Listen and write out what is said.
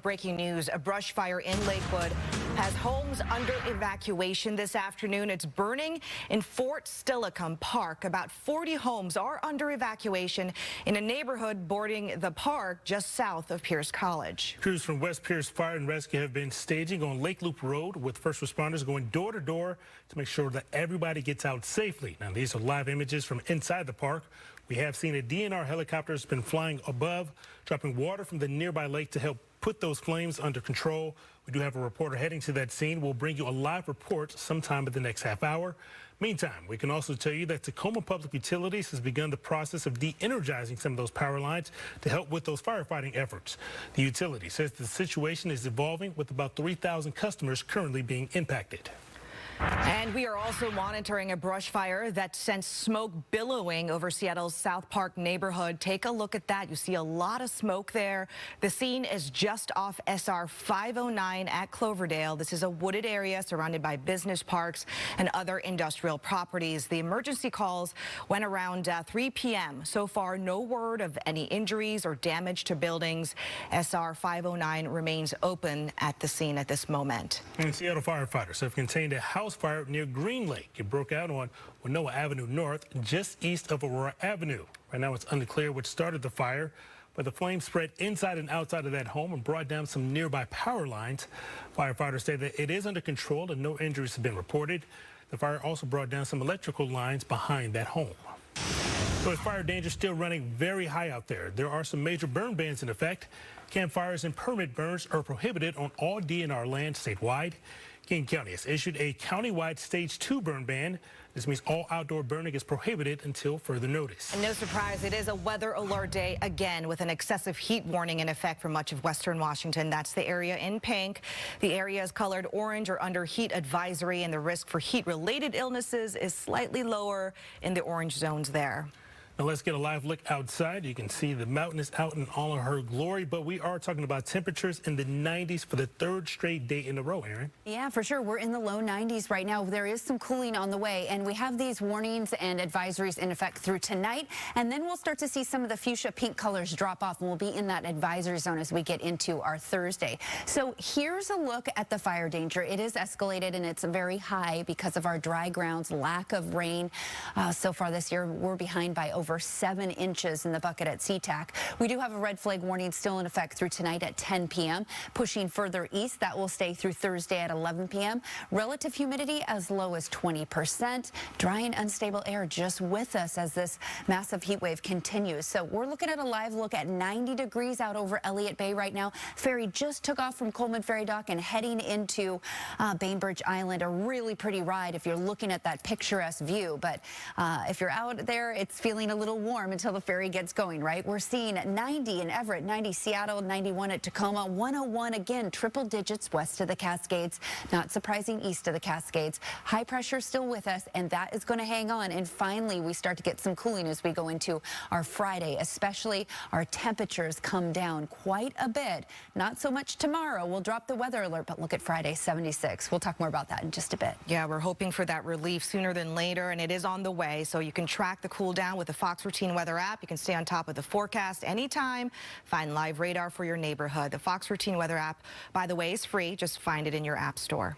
with breaking news. A brush fire in Lakewood has homes under evacuation this afternoon. It's burning in Fort Steilacoom Park. About 40 homes are under evacuation in a neighborhood bordering the park just south of Pierce College. Crews from West Pierce Fire and Rescue have been staging on Lake Loop Road with first responders going door to door to make sure that everybody gets out safely. Now, these are live images from inside the park. We have seen a DNR helicopter has been flying above, dropping water from the nearby lake to help put those flames under control. We do have a reporter heading to that scene. We'll bring you a live report sometime in the next half hour. Meantime, we can also tell you that Tacoma Public Utilities has begun the process of de-energizing some of those power lines to help with those firefighting efforts. The utility says the situation is evolving with about 3,000 customers currently being impacted. And we are also monitoring a brush fire that sent smoke billowing over Seattle's South Park neighborhood. Take a look at that. You see a lot of smoke there. The scene is just off SR 509 at Cloverdale. This is a wooded area surrounded by business parks and other industrial properties. The emergency calls went around 3 p.m. So far, no word of any injuries or damage to buildings. SR 509 remains open at the scene at this moment. And Seattle firefighters have contained a house fire near Green Lake. It broke out on Winona Avenue North, just east of Aurora Avenue. Right now, it's unclear what started the fire, but the flames spread inside and outside of that home and brought down some nearby power lines. Firefighters say that it is under control and no injuries have been reported. The fire also brought down some electrical lines behind that home. So fire danger still running very high out there. There are some major burn bans in effect. Campfires and permit burns are prohibited on all DNR land statewide. King County has issued a countywide stage 2 burn ban. This means all outdoor burning is prohibited until further notice. And no surprise, it is a weather alert day again with an excessive heat warning in effect for much of western Washington. That's the area in pink. The area is colored orange or under heat advisory, and the risk for heat-related illnesses is slightly lower in the orange zones there. Now let's get a live look outside. You can see the mountain is out in all of her glory, but we are talking about temperatures in the 90s for the third straight day in a row, Aaron. Yeah, for sure. We're in the low 90s right now. There is some cooling on the way, and we have these warnings and advisories in effect through tonight, and then we'll start to see some of the fuchsia pink colors drop off, and we'll be in that advisory zone as we get into our Thursday. So here's a look at the fire danger. It is escalated, and it's very high because of our dry grounds, lack of rain. So far this year, we're behind by over 7 inches in the bucket at SeaTac. We do have a red flag warning still in effect through tonight at 10 p.m. Pushing further east, that will stay through Thursday at 11 p.m. Relative humidity as low as 20%. Dry and unstable air just with us as this massive heat wave continues. So we're looking at a live look at 90 degrees out over Elliott Bay right now. Ferry just took off from Coleman Ferry Dock and heading into Bainbridge Island. A really pretty ride if you're looking at that picturesque view. But if you're out there, it's feeling a little warm until the ferry gets going, right? We're seeing 90 in Everett, 90 Seattle, 91 at Tacoma, 101 again, triple digits west of the Cascades. Not surprising east of the Cascades. High pressure still with us, and that is going to hang on. And finally, we start to get some cooling as we go into our Friday, especially our temperatures come down quite a bit. Not so much tomorrow. We'll drop the weather alert, but look at Friday, 76. We'll talk more about that in just a bit. Yeah, we're hoping for that relief sooner than later, and it is on the way. So you can track the cool down with the Fox Routine Weather app. You can stay on top of the forecast anytime. Find live radar for your neighborhood. The Fox Routine Weather app, by the way, is free. Just find it in your app store.